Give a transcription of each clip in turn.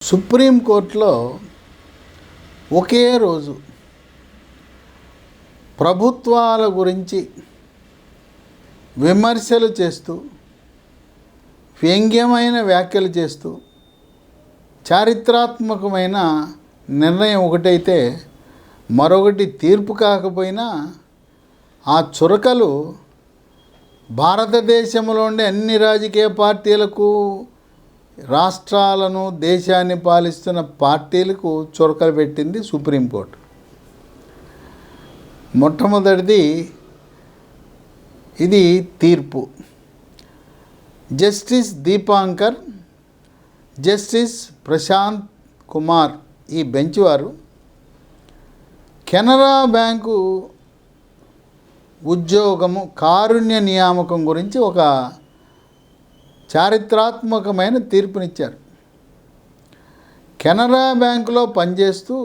సుప్రీంకోర్టులో ఒకే రోజు ప్రభుత్వాల గురించి విమర్శలు చేస్తూ వ్యంగ్యమైన వ్యాఖ్యలు చేస్తూ చారిత్రాత్మకమైన నిర్ణయం ఒకటైతే మరొకటి తీర్పు కాకపోయినా ఆ చురకలు భారతదేశంలో ఉండే అన్ని రాజకీయ పార్టీలకు, రాష్ట్రాలను, దేశాన్ని పాలిస్తున్న పార్టీలకు చురకలు పెట్టింది సుప్రీంకోర్టు. మొట్టమొదటిది ఇది తీర్పు. జస్టిస్ దీపాంకర్, జస్టిస్ ప్రశాంత్ కుమార్ ఈ బెంచ్ వారు కెనరా బ్యాంకు ఉద్యోగము కారుణ్య నియామకం గురించి ఒక చారిత్రాత్మకమైన తీర్పునిచ్చారు. కెనరా బ్యాంకులో పనిచేస్తూ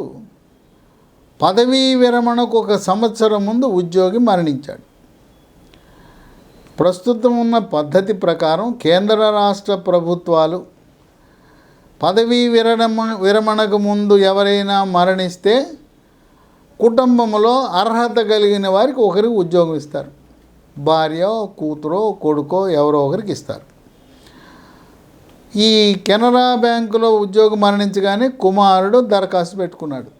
పదవీ విరమణకు 1 సంవత్సరం ముందు ఉద్యోగి మరణించాడు. ప్రస్తుతం ఉన్న పద్ధతి ప్రకారం కేంద్ర రాష్ట్ర ప్రభుత్వాలు పదవీ విరమణకు ముందు ఎవరైనా మరణిస్తే కుటుంబంలో అర్హత కలిగిన వారికి ఒకరికి ఉద్యోగం ఇస్తారు. భార్య, కూతురో, కొడుకో ఎవరో ఒకరికి ఇస్తారు. ఈ కెనరా బ్యాంకులో ఉద్యోగం మరణించగానే కుమారుడు దరఖాస్తు పెట్టుకున్నాడు.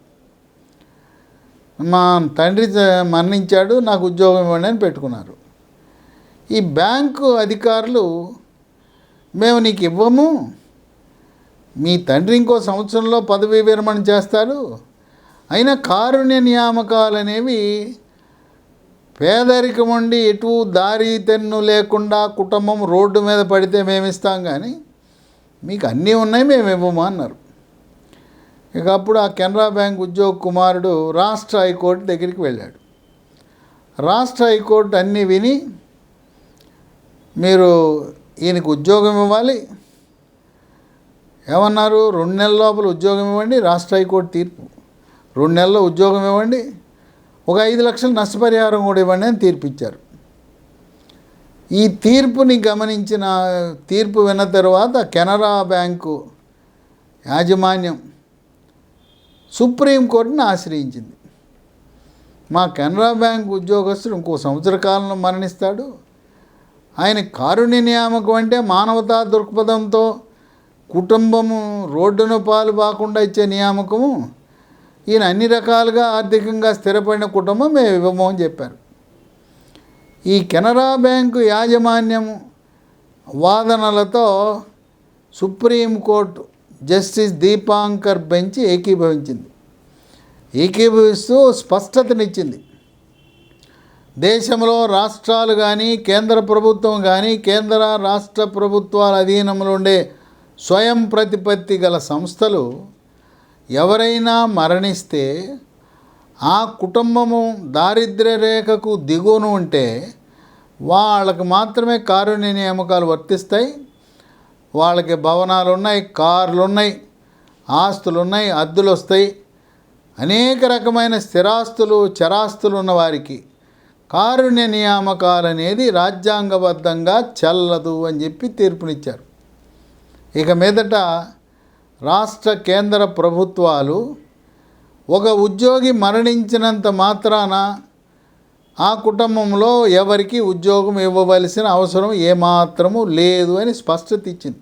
మా తండ్రి మరణించాడు, నాకు ఉద్యోగం ఇవ్వండి అని పెట్టుకున్నారు. ఈ బ్యాంకు అధికారులు మేము నీకు ఇవ్వము, మీ తండ్రి ఇంకో సంవత్సరంలో పదవీ విరమణ చేస్తాడు, అయినా కారుణ్య నియామకాలు అనేవి పేదరికం ఉండి ఎటు దారి తెన్ను లేకుండా కుటుంబం రోడ్డు మీద పడితే మేము ఇస్తాం, కానీ మీకు అన్నీ ఉన్నాయి మేము ఇవ్వము అన్నారు. ఇక అప్పుడు ఆ కెనరా బ్యాంక్ ఉద్యోగ కుమారుడు రాష్ట్ర హైకోర్టు దగ్గరికి వెళ్ళాడు. రాష్ట్ర హైకోర్టు అన్నీ విని మీరు ఈయనకు ఉద్యోగం ఇవ్వాలి ఏమన్నారు, 2 నెలల లోపల ఉద్యోగం ఇవ్వండి. రాష్ట్ర హైకోర్టు తీర్పు 2 నెలల్లో ఉద్యోగం ఇవ్వండి, ఒక 5 లక్షల నష్టపరిహారం కూడా ఇవ్వండి అని తీర్పిచ్చారు. ఈ తీర్పుని గమనించిన తీర్పు విన్న తర్వాత కెనరా బ్యాంకు యాజమాన్యం సుప్రీంకోర్టుని ఆశ్రయించింది. మా కెనరా బ్యాంక్ ఉద్యోగస్తుడు ఇంకో సంవత్సర కాలంలో మరణిస్తాడు, ఆయన కారుణ్య నియామకం అంటే మానవతా దృక్పథంతో కుటుంబము రోడ్డున పాలు బాకుండా ఇచ్చే నియామకము, ఈయన అన్ని రకాలుగా ఆర్థికంగా స్థిరపడిన కుటుంబం మేము ఇవ్వము అని చెప్పారు. ఈ కెనరా బ్యాంకు యాజమాన్యం వాదనలతో సుప్రీంకోర్టు జస్టిస్ దీపాంకర్ బెంచ్ ఏకీభవించింది. ఏకీభవిస్తూ స్పష్టతనిచ్చింది. దేశంలో రాష్ట్రాలు కానీ, కేంద్ర ప్రభుత్వం కానీ, కేంద్ర రాష్ట్ర ప్రభుత్వాల అధీనంలో ఉండే స్వయం ప్రతిపత్తి గల సంస్థలు ఎవరైనా మరణిస్తే ఆ కుటుంబము దారిద్ర్య రేఖకు దిగువన ఉంటే వాళ్ళకి మాత్రమే కారుణ్య నియామకాలు వర్తిస్తాయి. వాళ్ళకి భవనాలు ఉన్నాయి, కార్లు ఉన్నాయి, ఆస్తులు ఉన్నాయి, అద్దెలు వస్తాయి, అనేక రకమైన స్థిరాస్తులు, చరాస్తులు ఉన్న వారికి కారుణ్య నియామకాలు అనేది రాజ్యాంగబద్ధంగా చెల్లదు అని చెప్పి తీర్పునిచ్చారు. ఇక మీదట రాష్ట్ర కేంద్ర ప్రభుత్వాలు ఒక ఉద్యోగి మరణించినంత మాత్రాన ఆ కుటుంబంలో ఎవరికి ఉద్యోగం ఇవ్వవలసిన అవసరం ఏమాత్రము లేదు అని స్పష్టత ఇచ్చింది.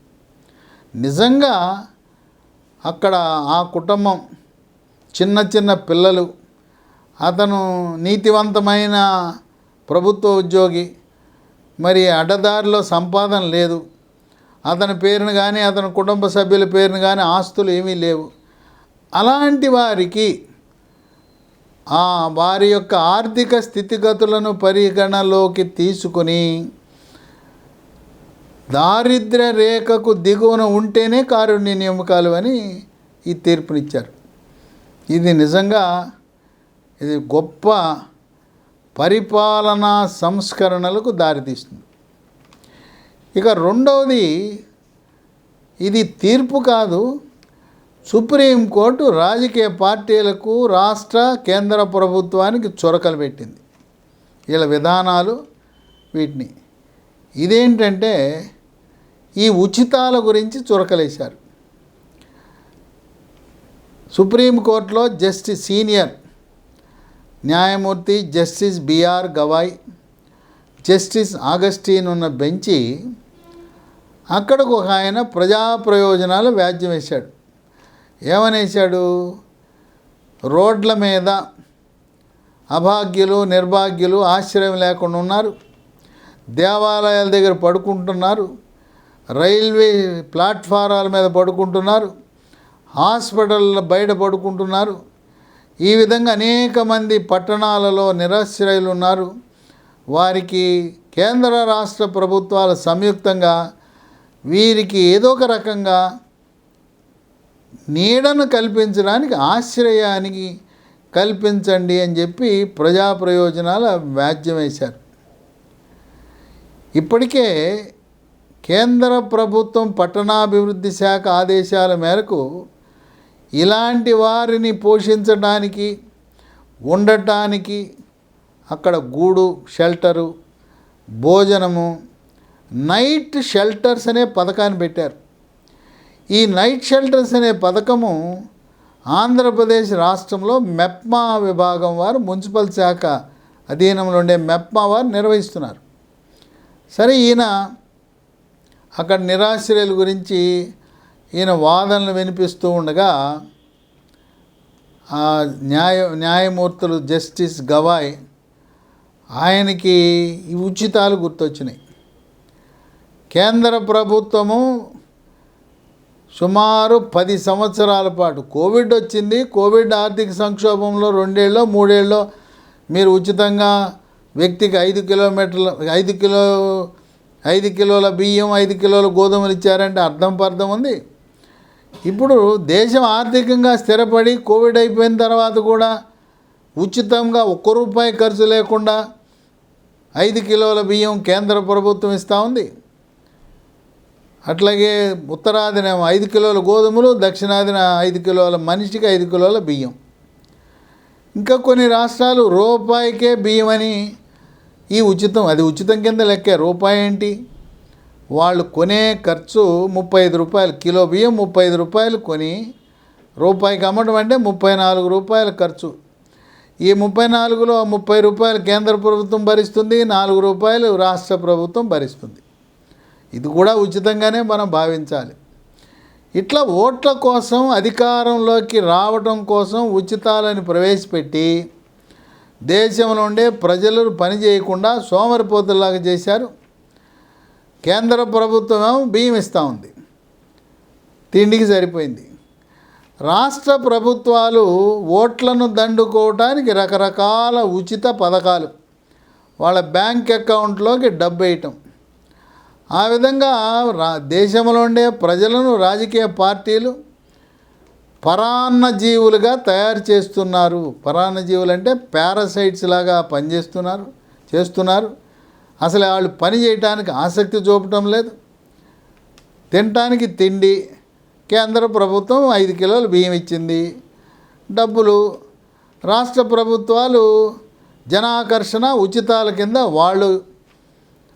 నిజంగా అక్కడ ఆ కుటుంబం చిన్న చిన్న పిల్లలు, అతను నీతివంతమైన ప్రభుత్వ ఉద్యోగి, మరి అడ్డదారిలో సంపాదన లేదు, అతని పేరును కానీ అతని కుటుంబ సభ్యుల పేరును కానీ ఆస్తులు ఏమీ లేవు, అలాంటి వారికి వారి యొక్క ఆర్థిక స్థితిగతులను పరిగణలోకి తీసుకుని దారిద్ర్య రేఖకు దిగువన ఉంటేనే కారుణ్య నియామకాలు అని ఈ తీర్పునిచ్చారు. ఇది నిజంగా ఇది గొప్ప పరిపాలనా సంస్కరణలకు దారితీస్తుంది. ఇక రెండవది, ఇది తీర్పు కాదు, సుప్రీంకోర్టు రాజకీయ పార్టీలకు, రాష్ట్ర కేంద్ర ప్రభుత్వానికి చురకలు పెట్టింది వీళ్ళ విధానాలు వీటిని. ఇదేంటంటే ఈ ఉచితాల గురించి చురకలేశారు. సుప్రీంకోర్టులో సీనియర్ న్యాయమూర్తి justice BR Gavai, justice Augustine ఉన్న బెంచి అక్కడికి ఒక ఆయన ప్రజా ప్రయోజనాలు వ్యాజ్యం వేశాడు. ఏమనేశాడు? రోడ్ల మీద అభాగ్యులు నిర్భాగ్యులు ఆశ్రయం లేకుండా ఉన్నారు, దేవాలయాల దగ్గర పడుకుంటున్నారు, రైల్వే ప్లాట్ఫారాల మీద పడుకుంటున్నారు, హాస్పిటల్ బయట పడుకుంటున్నారు. ఈ విధంగా అనేక మంది పట్టణాలలో నిరాశ్రయులు ఉన్నారు. వారికి కేంద్ర రాష్ట్ర ప్రభుత్వాలు సంయుక్తంగా వీరికి ఏదో ఒక రకంగా నీడను కల్పించడానికి ఆశ్రయానికి కల్పించండి అని చెప్పి ప్రజా ప్రయోజనాల వ్యాజ్యం వేశారు. ఇప్పటికే కేంద్ర ప్రభుత్వం పట్టణాభివృద్ధి శాఖ ఆదేశాల మేరకు ఇలాంటి వారిని పోషించడానికి, ఉండటానికి అక్కడ గూడు, షెల్టరు, భోజనము, నైట్ షెల్టర్స్ అనే పథకాన్ని పెట్టారు. ఈ నైట్ షెల్టర్స్ అనే పథకము ఆంధ్రప్రదేశ్ రాష్ట్రంలో మెప్మా విభాగం వారు, మున్సిపల్ శాఖ అధీనంలో ఉండే మెప్మా వారు నిర్వహిస్తున్నారు. సరే, ఈయన అక్కడ నిరాశ్రయుల గురించి ఈయన వాదనలు వినిపిస్తూ ఉండగా న్యాయమూర్తులు జస్టిస్ గవాయ్ ఆయనకి ఈ ఉచితాలు గుర్తొచ్చినాయి. కేంద్ర ప్రభుత్వము సుమారు 10 సంవత్సరాల పాటు కోవిడ్ వచ్చింది. కోవిడ్ ఆర్థిక సంక్షోభంలో 2 ఏళ్ళో 3 ఏళ్ళో మీరు ఉచితంగా వ్యక్తికి 5 కిలోల బియ్యం, 5 కిలోల గోధుమలు ఇచ్చారంటే అర్థం పర్థం ఉంది. ఇప్పుడు దేశం ఆర్థికంగా స్థిరపడి కోవిడ్ అయిపోయిన తర్వాత కూడా ఉచితంగా ₹1 ఖర్చు లేకుండా 5 కిలోల బియ్యం కేంద్ర ప్రభుత్వం ఇస్తూ ఉంది. అట్లాగే ఉత్తరాదిన 5 కిలోల గోధుమలు, దక్షిణాదిన 5 కిలోల మనిషికి 5 కిలోల బియ్యం. ఇంకా కొన్ని రాష్ట్రాలు రూపాయికే బియ్యం అని ఈ ఉచితం, అది ఉచితం కింద లెక్కే. రూపాయి ఏంటి? వాళ్ళు కొనే ఖర్చు ₹35, కిలో బియ్యం ₹35 కొని రూపాయికి అమ్మడం అంటే ₹34 ఖర్చు. ఈ 34లో ₹30 కేంద్ర ప్రభుత్వం భరిస్తుంది, ₹4 రాష్ట్ర ప్రభుత్వం భరిస్తుంది. ఇది కూడా ఉచితంగానే మనం భావించాలి. ఇట్లా ఓట్ల కోసం, అధికారంలోకి రావడం కోసం ఉచితాలని ప్రవేశపెట్టి దేశంలో ఉండే ప్రజలు పని చేయకుండా సోమరిపోతుల్లాగా చేశారు. కేంద్ర ప్రభుత్వం బియ్యం ఇస్తూ ఉంది, తిండికి సరిపోయింది. రాష్ట్ర ప్రభుత్వాలు ఓట్లను దండుకోవటానికి రకరకాల ఉచిత పథకాలు, వాళ్ళ బ్యాంక్ అకౌంట్లోకి డబ్బు వేయటం, ఆ విధంగా దేశంలో ఉండే ప్రజలను రాజకీయ పార్టీలు పరాన్న జీవులుగా తయారు చేస్తున్నారు. పరాన్న జీవులు అంటే పారాసైట్స్ లాగా చేస్తున్నారు. అసలు వాళ్ళు పని చేయటానికి ఆసక్తి చూపటం లేదు. తినటానికి తిండి, కేంద్ర ప్రభుత్వం 5 కిలోలు బియ్యం ఇచ్చింది, డబ్బులు రాష్ట్ర ప్రభుత్వాలు జనాకర్షణ ఉచితాల కింద వాళ్ళు,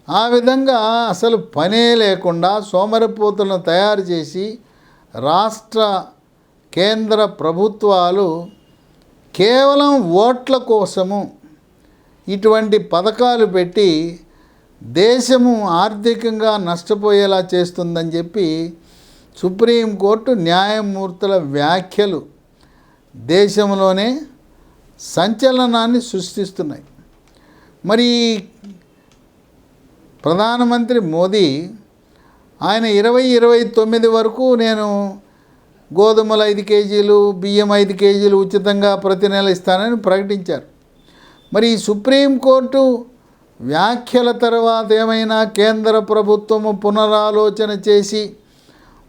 ఆ విధంగా అసలు పనే లేకుండా సోమరిపోతులను తయారు చేసి రాష్ట్ర కేంద్ర ప్రభుత్వాలు కేవలం ఓట్ల కోసము ఇటువంటి పథకాలు పెట్టి దేశము ఆర్థికంగా నష్టపోయేలా చేస్తుందని చెప్పి సుప్రీంకోర్టు న్యాయమూర్తుల వ్యాఖ్యలు దేశంలోనే సంచలనాన్ని సృష్టిస్తున్నాయి. మరి ప్రధానమంత్రి మోదీ ఆయన 2029 వరకు నేను గోధుమలు 5 కేజీలు, బియ్యం 5 కేజీలు ఉచితంగా ప్రతి నెల ఇస్తానని ప్రకటించారు. మరి ఈ సుప్రీంకోర్టు వ్యాఖ్యల తర్వాత ఏమైనా కేంద్ర ప్రభుత్వము పునరాలోచన చేసి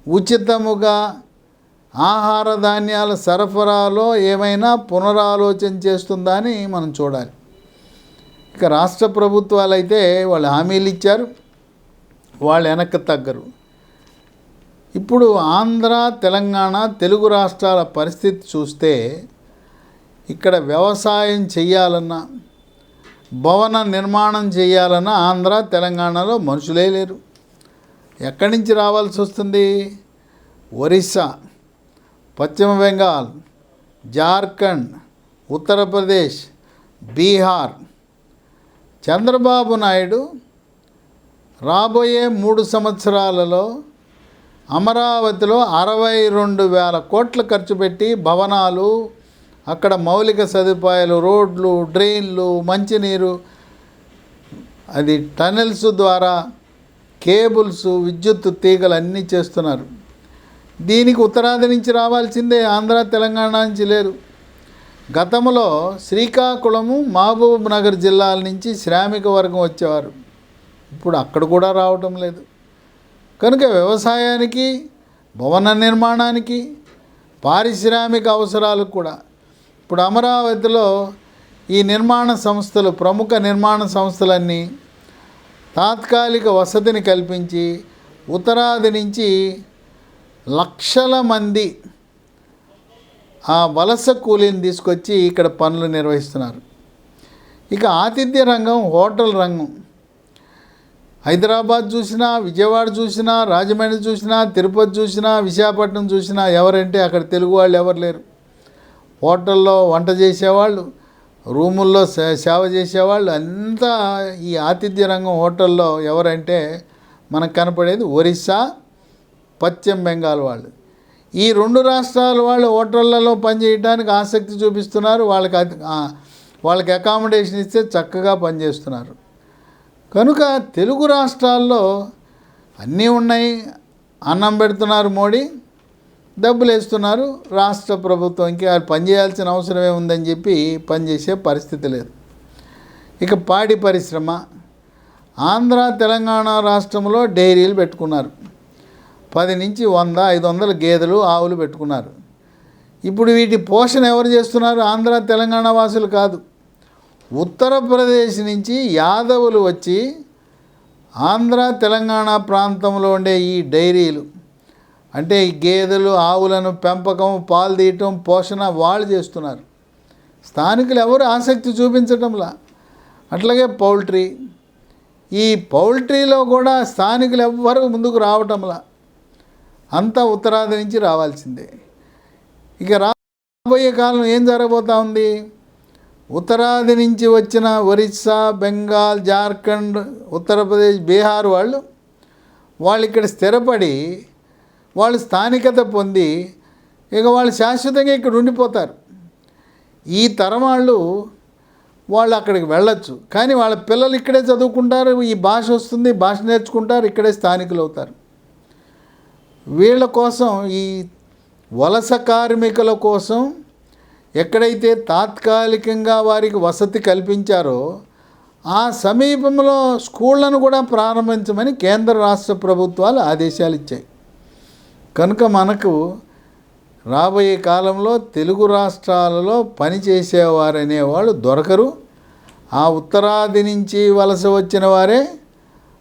ఉచితముగా ఆహార ధాన్యాల సరఫరాలో ఏమైనా పునరాలోచన చేస్తుందా అని మనం చూడాలి. ఇక రాష్ట్ర ప్రభుత్వాలు అయితే వాళ్ళు హామీలు ఇచ్చారు, వాళ్ళు వెనక్కి తగ్గరు. ఇప్పుడు ఆంధ్ర, తెలంగాణ, తెలుగు రాష్ట్రాల పరిస్థితి చూస్తే ఇక్కడ వ్యవసాయం చేయాలన్నా, భవన నిర్మాణం చేయాలన్నా ఆంధ్ర, తెలంగాణలో మనుషులే లేరు. ఎక్కడి నుంచి రావాల్సి వస్తుంది? ఒరిస్సా, పశ్చిమ బెంగాల్, జార్ఖండ్, ఉత్తరప్రదేశ్, బీహార్. చంద్రబాబు నాయుడు రాబోయే 3 సంవత్సరాలలో అమరావతిలో 62,000 కోట్లు ఖర్చు పెట్టి భవనాలు, అక్కడ మౌలిక సదుపాయాలు, రోడ్లు, డ్రైన్లు, మంచినీరు, అది టనెల్స్ ద్వారా కేబుల్స్, విద్యుత్ తీగలు అన్నీ చేస్తున్నారు. దీనికి ఉత్తరాది నుంచి రావాల్సిందే, ఆంధ్ర తెలంగాణ నుంచి లేదు. గతంలో శ్రీకాకుళము, మహబూబ్ నగర్ జిల్లాల నుంచి శ్రామిక వర్గం వచ్చేవారు. ఇప్పుడు అక్కడ కూడా రావటం లేదు. కనుక వ్యవసాయానికి, భవన నిర్మాణానికి, పారిశ్రామిక అవసరాలకు కూడా ఇప్పుడు అమరావతిలో ఈ నిర్మాణ సంస్థలు, ప్రముఖ నిర్మాణ సంస్థలన్నీ తాత్కాలిక వసతిని కల్పించి ఉత్తరాది నుంచి లక్షల మంది ఆ వలస కూలీని తీసుకొచ్చి ఇక్కడ పనులు నిర్వహిస్తున్నారు. ఇక ఆతిథ్య రంగం, హోటల్ రంగం, హైదరాబాద్ చూసినా, విజయవాడ చూసినా, రాజమండ్రి చూసినా, తిరుపతి చూసినా, విశాఖపట్నం చూసినా ఎవరంటే అక్కడ తెలుగు వాళ్ళు ఎవరు లేరు. హోటల్లో వంట చేసేవాళ్ళు, రూముల్లో సేవ చేసేవాళ్ళు అంతా ఈ ఆతిథ్య రంగం హోటల్లో ఎవరంటే మనకు కనపడేది ఒరిస్సా, పశ్చిమ బెంగాల్ వాళ్ళు. ఈ 2 రాష్ట్రాల వాళ్ళు హోటళ్లలో పనిచేయడానికి ఆసక్తి చూపిస్తున్నారు. వాళ్ళకి అకామిడేషన్ ఇస్తే చక్కగా పనిచేస్తున్నారు. కనుక తెలుగు రాష్ట్రాల్లో అన్నీ ఉన్నాయి. అన్నం పెడుతున్నారు మోడీ, డబ్బులు వేస్తున్నారు రాష్ట్ర ప్రభుత్వం. ఇంకా పనిచేయాల్సిన అవసరమే ఉందని చెప్పి పనిచేసే పరిస్థితి లేదు. ఇక పాడి పరిశ్రమ, ఆంధ్ర తెలంగాణ రాష్ట్రంలో డైరీలు పెట్టుకున్నారు. 10 నుంచి 100, 500 గేదెలు, ఆవులు పెట్టుకున్నారు. ఇప్పుడు వీటి పోషణ ఎవరు చేస్తున్నారు? ఆంధ్ర తెలంగాణ వాసులు కాదు. ఉత్తరప్రదేశ్ నుంచి యాదవులు వచ్చి ఆంధ్ర తెలంగాణ ప్రాంతంలో ఉండే ఈ డైరీలు, అంటే ఈ గేదెలు, ఆవులను పెంపకం, పాలు తీయటం, పోషణ వాళ్ళు చేస్తున్నారు. స్థానికులు ఎవరు ఆసక్తి చూపించటంలా. అట్లాగే పౌల్ట్రీ, ఈ పౌల్ట్రీలో కూడా స్థానికులు ఎవ్వరు ముందుకు రావటంలా. అంతా ఉత్తరాది నుంచి రావాల్సిందే. ఇక రాబోయే కాలం ఏం జరగబోతూ ఉంది? ఉత్తరాది నుంచి వచ్చిన ఒరిస్సా, బెంగాల్, జార్ఖండ్, ఉత్తరప్రదేశ్, బీహార్ వాళ్ళు ఇక్కడ స్థిరపడి వాళ్ళు స్థానికత పొంది ఇక వాళ్ళు శాశ్వతంగా ఇక్కడ ఉండిపోతారు. ఈ తరం వాళ్ళు అక్కడికి వెళ్ళొచ్చు, కానీ వాళ్ళ పిల్లలు ఇక్కడే చదువుకుంటారు, ఈ భాష వస్తుంది, భాష నేర్చుకుంటారు, ఇక్కడే స్థానికులు అవుతారు. వీళ్ళ కోసం, ఈ వలస కార్మికుల కోసం ఎక్కడైతే తాత్కాలికంగా వారికి వసతి కల్పించారో ఆ సమీపంలో స్కూళ్లను కూడా ప్రారంభించమని కేంద్ర రాష్ట్ర ప్రభుత్వాలు ఆదేశాలు ఇచ్చాయి. కనుక మనకు రాబోయే కాలంలో తెలుగు రాష్ట్రాలలో పనిచేసేవారు అనేవాళ్ళు దొరకరు. ఆ ఉత్తరాది నుంచి వలస వచ్చిన వారే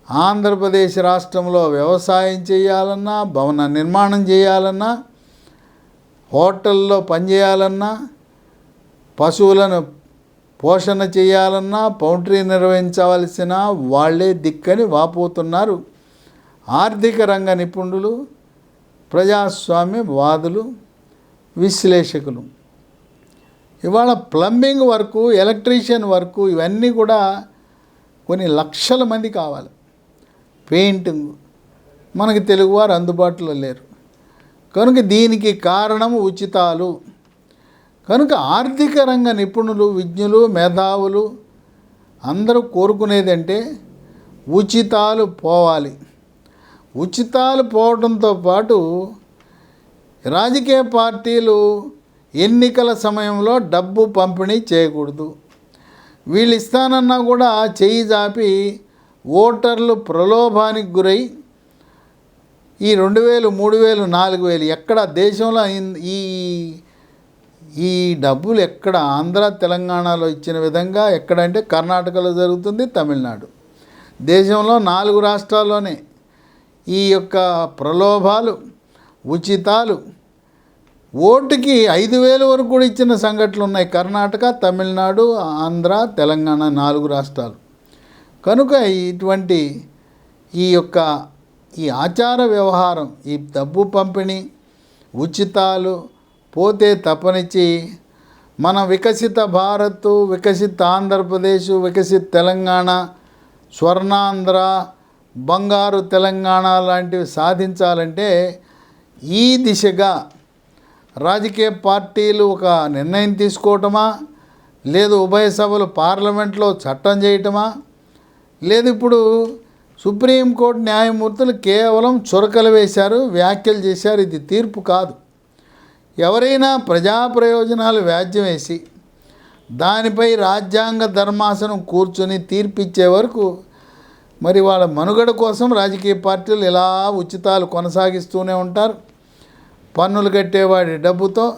ఆంధ్రప్రదేశ్ రాష్ట్రంలో వ్యవసాయం చేయాలన్నా, భవన నిర్మాణం చేయాలన్నా, హోటల్లో పనిచేయాలన్నా, పశువులను పోషణ చేయాలన్నా, పౌల్ట్రీ నిర్వహించవలసిన వాళ్ళే దిక్కని వాపోతున్నారు ఆర్థిక రంగ నిపుణులు, ప్రజాస్వామ్య వాదులు, విశ్లేషకులు. ఇవాళ ప్లంబింగ్ వర్కు, ఎలక్ట్రీషియన్ వర్కు, ఇవన్నీ కూడా కొన్ని లక్షల మంది కావాలి. పెయింటింగ్, మనకి తెలుగువారు అందుబాటులో లేరు. కనుక దీనికి కారణం ఉచితాలు. కనుక ఆర్థిక రంగ నిపుణులు, విజ్ఞులు, మేధావులు అందరూ కోరుకునేదంటే ఉచితాలు పోవాలి. ఉచితాలు పోవడంతో పాటు రాజకీయ పార్టీలు ఎన్నికల సమయంలో డబ్బు పంపిణీ చేయకూడదు. వీళ్ళు ఇస్తానన్నా కూడా చెయ్యి జాపి ఓటర్లు ప్రలోభానికి గురై ఈ 2,000, 3,000, 4,000 ఎక్కడ దేశంలో ఈ డబ్బులు ఎక్కడ ఆంధ్ర తెలంగాణలో ఇచ్చిన విధంగా ఎక్కడంటే కర్ణాటకలో జరుగుతుంది, తమిళనాడు. దేశంలో 4 రాష్ట్రాల్లోనే ఈ యొక్క ప్రలోభాలు, ఉచితాలు ఓటుకి 5,000 వరకు కూడా ఇచ్చిన సంఘటనలు ఉన్నాయి. కర్ణాటక, తమిళనాడు, ఆంధ్ర, తెలంగాణ 4 రాష్ట్రాలు. కనుక ఇటువంటి ఈ ఆచార వ్యవహారం, ఈ డబ్బు పంపిణీ, ఉచితాలు పోతే తప్పనిచ్చి మన వికసిత భారత్, వికసిత ఆంధ్రప్రదేశ్, వికసిత తెలంగాణ, స్వర్ణాంధ్ర, బంగారు తెలంగాణ లాంటివి సాధించాలంటే ఈ దిశగా రాజకీయ పార్టీలు ఒక నిర్ణయం తీసుకోవటమా, లేదు ఉభయ సభలు పార్లమెంట్లో చట్టం చేయటమా, లేదు ఇప్పుడు సుప్రీంకోర్టు న్యాయమూర్తులు కేవలం చురకలు వేశారు, వ్యాఖ్యలు చేశారు. ఇది తీర్పు కాదు. ఎవరైనా ప్రజా ప్రయోజనాలు వ్యాజ్యం వేసి దానిపై రాజ్యాంగ ధర్మాసనం కూర్చొని తీర్పిచ్చే వరకు మరి వాళ్ళ మనుగడ కోసం రాజకీయ పార్టీలు ఇలా ఉచితాలు కొనసాగిస్తూనే ఉంటారు. పన్నులు కట్టేవాడి డబ్బుతో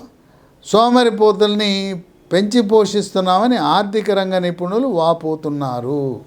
సోమరిపోతుల్ని పెంచి పోషిస్తున్నామని ఆర్థిక రంగ నిపుణులు వాపోతున్నారు.